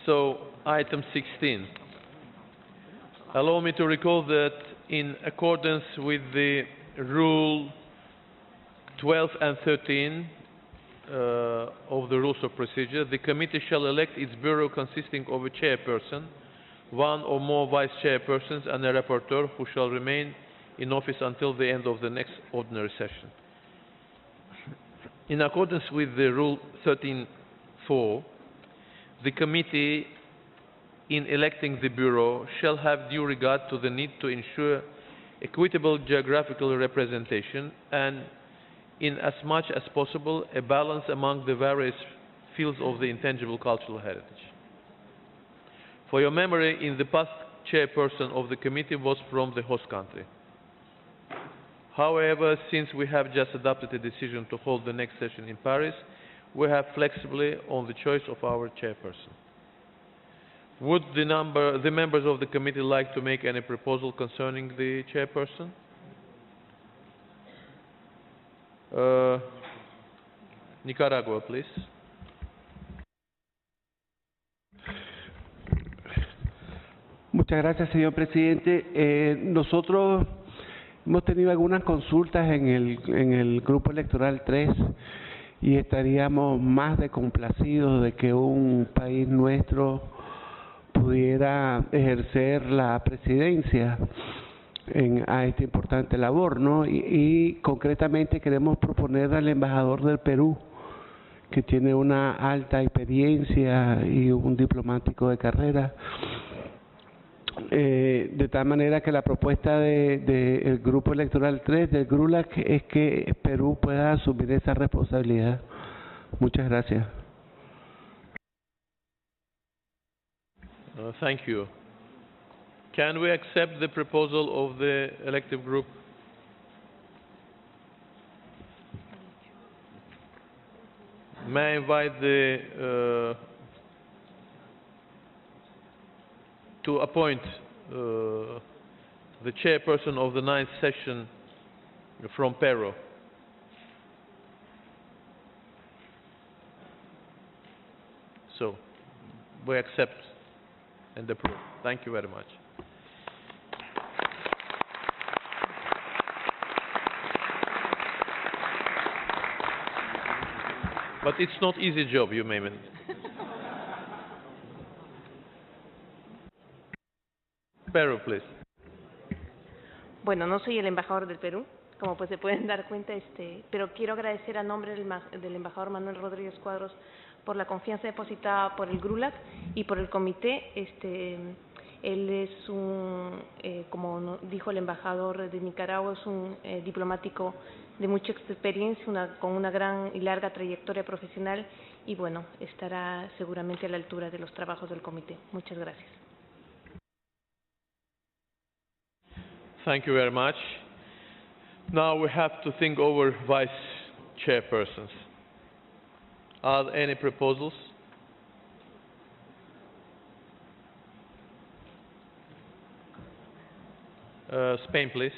So, item 16. Allow me to recall that in accordance with the Rule 12 and 13 of the Rules of Procedure, the committee shall elect its bureau consisting of a chairperson, one or more vice chairpersons, and a rapporteur who shall remain in office until the end of the next ordinary session. In accordance with the Rule 13(4), the committee, in electing the bureau, shall have due regard to the need to ensure equitable geographical representation and, in as much as possible, a balance among the various fields of the intangible cultural heritage. For your memory, in the past, chairperson of the committee was from the host country. However, since we have just adopted a decision to hold the next session in Paris, we have flexibly on the choice of our chairperson. Would the members of the committee like to make any proposal concerning the chairperson? Nicaragua, please. Muchas gracias, señor presidente. Nosotros hemos tenido algunas consultas en el grupo electoral 3 y estaríamos más de complacidos de que un país nuestro pudiera ejercer la presidencia a esta importante labor, ¿no? Y concretamente queremos proponer al embajador del Perú, que tiene una alta experiencia y un diplomático de carrera, de tal manera que la propuesta del grupo electoral 3 del GRULAC es que Perú pueda asumir esa responsabilidad. Muchas gracias. Thank you. Can we accept the proposal of the elective group? May I invite to appoint the chairperson of the 9th session from Peru. So, we accept and approve. Thank you very much. But it's not easy job, you may mean. Peru, please. Bueno, no soy el embajador del Perú, como pues se pueden dar cuenta, pero quiero agradecer a nombre del embajador Manuel Rodríguez Cuadros por la confianza depositada por el GRULAC y por el comité. Él es como dijo el embajador de Nicaragua, es un diplomático de mucha experiencia, con una gran y larga trayectoria profesional y bueno, estará seguramente a la altura de los trabajos del comité. Muchas gracias. Thank you very much. Now we have to think over vice chairpersons. Are there any proposals? Spain, please.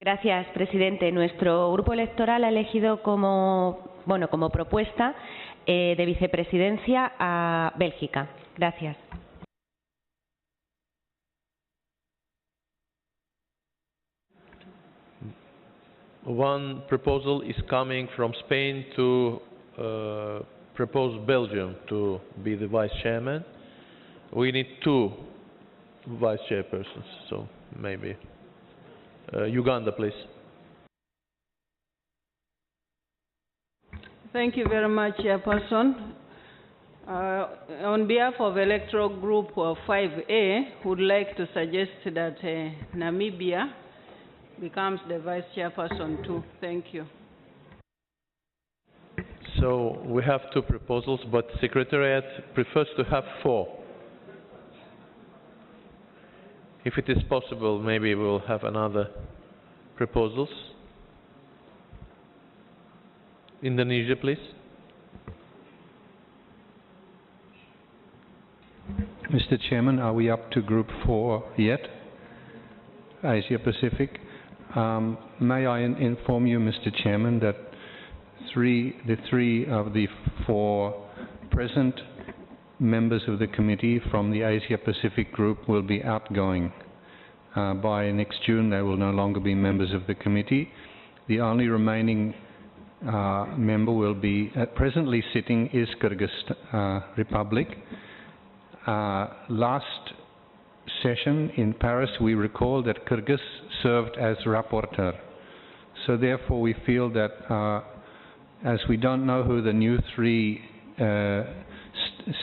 Gracias, presidente. Nuestro grupo electoral ha elegido como propuesta de vicepresidencia a Bélgica. Gracias. One proposal is coming from Spain to propose Belgium to be the vice chairman. We need 2 vice chairpersons, so maybe. Uganda, please. Thank you very much, Chairperson. On behalf of Electoral Group 5A, would like to suggest that Namibia becomes the vice chairperson too. Thank you. So we have 2 proposals, but Secretariat prefers to have 4. If it is possible, maybe we'll have another proposals. Indonesia, please. Mr. Chairman, are we up to Group 4 yet? Asia Pacific. May I inform you, Mr. Chairman, that the three of the four present members of the committee from the Asia Pacific group will be outgoing. By next June, they will no longer be members of the committee. The only remaining member will be presently sitting is Kyrgyz Republic. Last session in Paris, we recall that Kyrgyz served as rapporteur. So therefore, we feel that as we don't know who the new three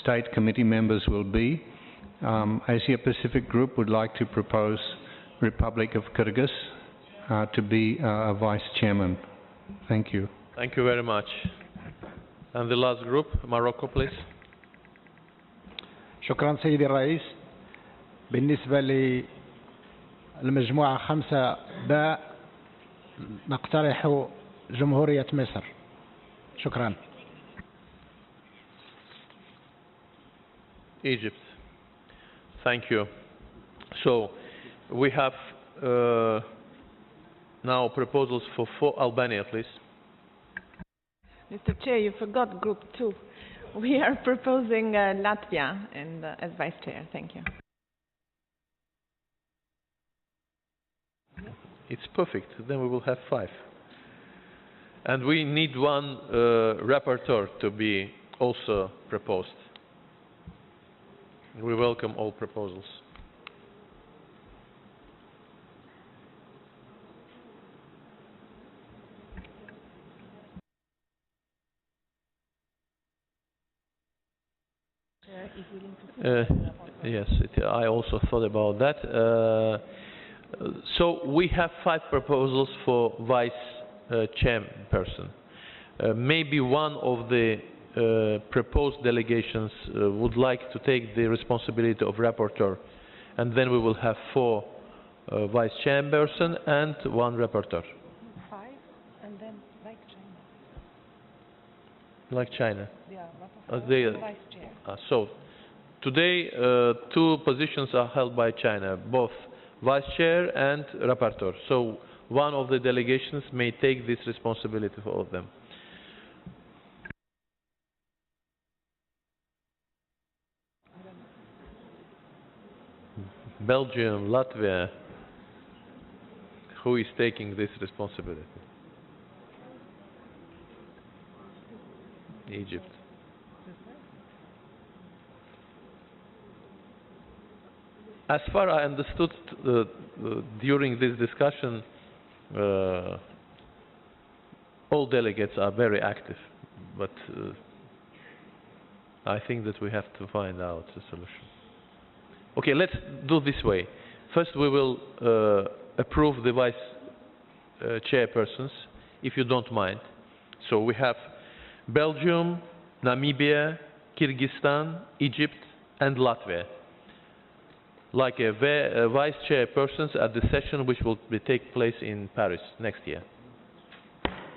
state committee members will be, Asia Pacific Group would like to propose Republic of Kyrgyz to be a vice chairman. Thank you. Thank you very much. And the last group, Morocco, please. شكرا سيدي الرئيس. بالنسبة للمجموعة 5 باء نقترح جمهورية مصر. شكرا. Egypt. Thank you. So we have now proposals for 4 Albania, please. Mr. Chair, you forgot Group 2. We are proposing Latvia and, as Vice Chair. Thank you. It's perfect. Then we will have 5. And we need one rapporteur to be also proposed. We welcome all proposals. Yes, I also thought about that. So we have 5 proposals for vice chairperson. Maybe one of the proposed delegations would like to take the responsibility of rapporteur, and then we will have 4 vice chairperson and 1 rapporteur. 5, and then like China. Like China. Yeah, Vice Chair. So today 2 positions are held by China, both vice chair and rapporteur. So one of the delegations may take this responsibility for all of them. Belgium, Latvia, who is taking this responsibility? Egypt. As far as I understood during this discussion, all delegates are very active, but I think that we have to find out a solution. Okay, let's do this way. First we will approve the vice chairpersons, if you don't mind. So we have Belgium, Namibia, Kyrgyzstan, Egypt and Latvia, like a vice chairpersons at the session which will take place in Paris next year.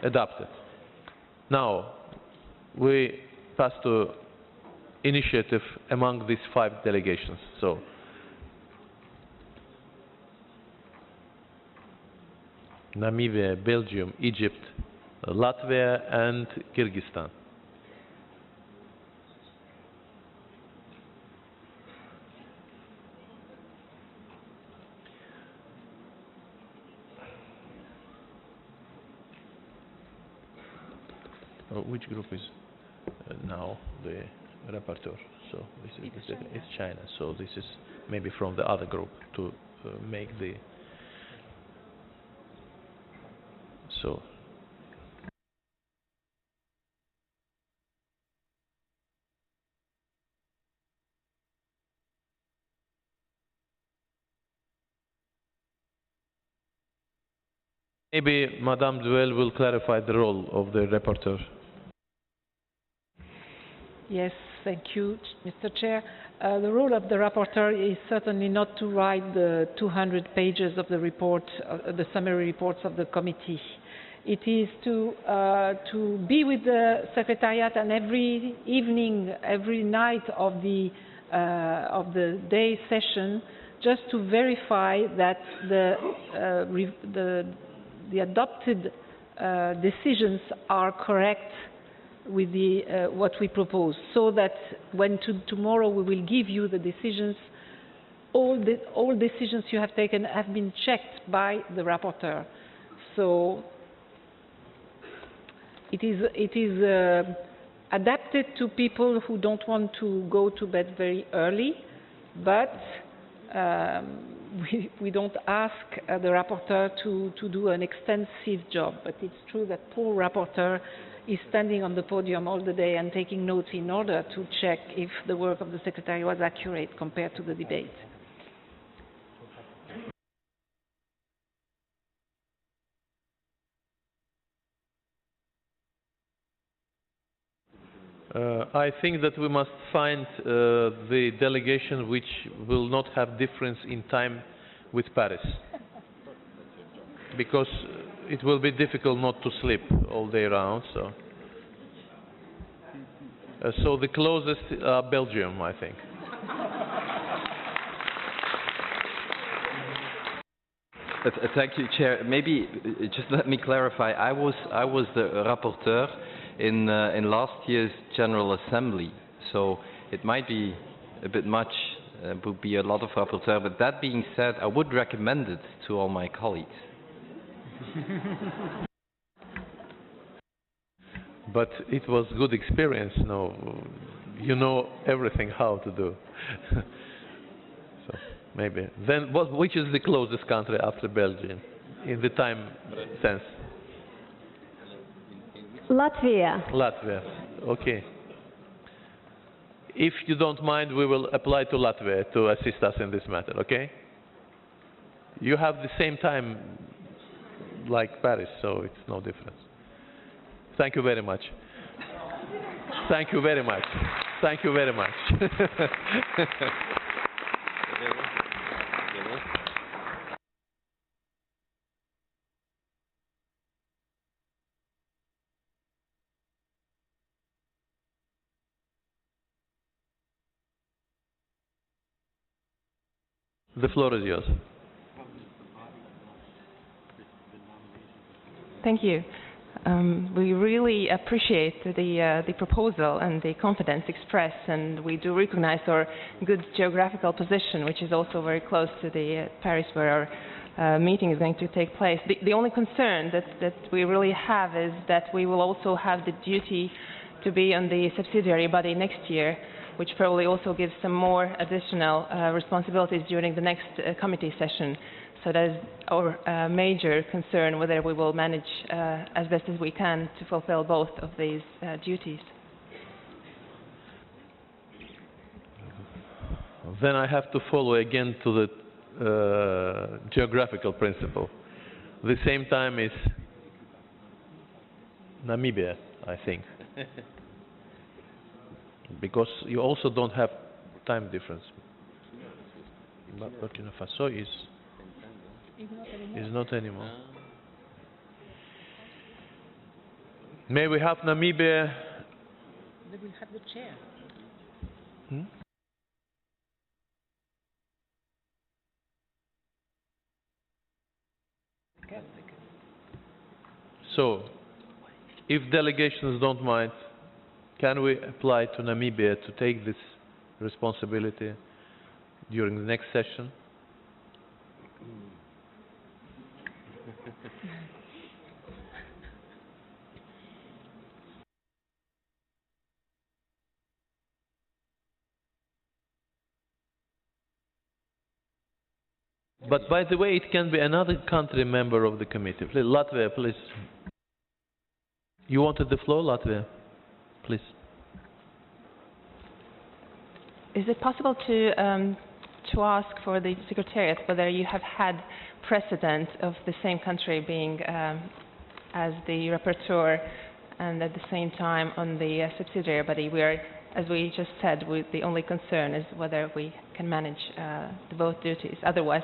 Adopted. Now, we pass to initiative among these 5 delegations. So, Namibia, Belgium, Egypt, Latvia and Kyrgyzstan. Which group is now the rapporteur? So this is it's China. So this is maybe from the other group to make the. So. Maybe Madame Duell will clarify the role of the rapporteur. Yes, thank you, Mr. Chair. The role of the rapporteur is certainly not to write the 200 pages of the report, the summary reports of the committee. It is to be with the Secretariat and every evening, every night of the day session, just to verify that the adopted decisions are correct with the, what we propose, so that when tomorrow we will give you the decisions, all decisions you have taken have been checked by the rapporteur. So it is adapted to people who don't want to go to bed very early, but we don't ask the rapporteur to do an extensive job. But it's true that poor rapporteur is standing on the podium all the day and taking notes in order to check if the work of the Secretary was accurate compared to the debate. I think that we must find the delegation which will not have difference in time with Paris, because it will be difficult not to sleep all day round. So the closest Belgium, I think. Thank you, Chair. Maybe just let me clarify. I was the rapporteur in last year's General Assembly, so it might be a bit much. Would be a lot of rapporteur. But that being said, I would recommend it to all my colleagues. But it was good experience. No, you know everything how to do. So maybe then, which is the closest country after Belgium in the time sense? Latvia. Latvia. Okay. If you don't mind, we will apply to Latvia to assist us in this matter. Okay? You have the same time like Paris, so it's no difference. Thank you very much. Thank you very much. Thank you very much. The floor is yours. Thank you. We really appreciate the proposal and the confidence expressed, and we do recognize our good geographical position, which is also very close to the Paris where our meeting is going to take place. The only concern that we really have is that we will also have the duty to be on the subsidiary body next year, which probably also gives some more additional responsibilities during the next committee session. So that is our major concern, whether we will manage as best as we can to fulfill both of these duties. Then I have to follow again to the geographical principle. The same time is Namibia, I think. Because you also don't have time difference. But Burkina Faso is not anymore. May we have Namibia? They will have the chair. So, if delegations don't mind, can we apply to Namibia to take this responsibility during the next session? But by the way, it can be another country member of the committee. Please, Latvia, please. You wanted the floor, Latvia? Please. Is it possible to ask for the Secretariat whether you have had precedent of the same country being as the rapporteur and at the same time on the subsidiary body? We are, as we just said, the only concern is whether we can manage the both duties. Otherwise,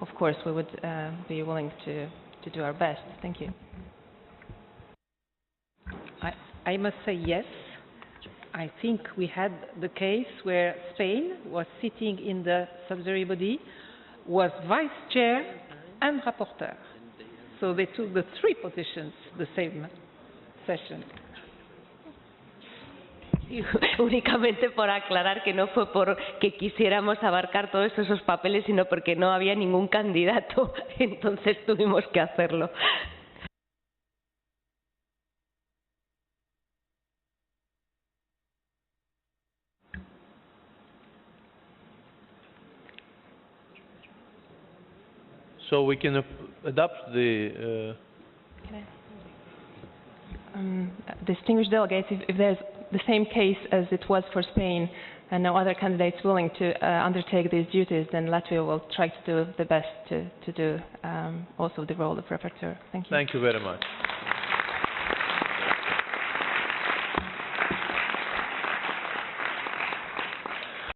of course, we would be willing to do our best. Thank you. I must say yes. I think we had the case where Spain was sitting in the subsidiary body, was vice chair and rapporteur. So they took the three positions the same session. Sí, únicamente por aclarar que no fue porque quisiéramos abarcar todos esos papeles, sino porque no había ningún candidato, entonces tuvimos que hacerlo. So we can adopt the... Distinguished delegates, if there's the same case as it was for Spain and no other candidates willing to undertake these duties, then Latvia will try to do the best to do also the role of rapporteur. Thank you. Thank you very much.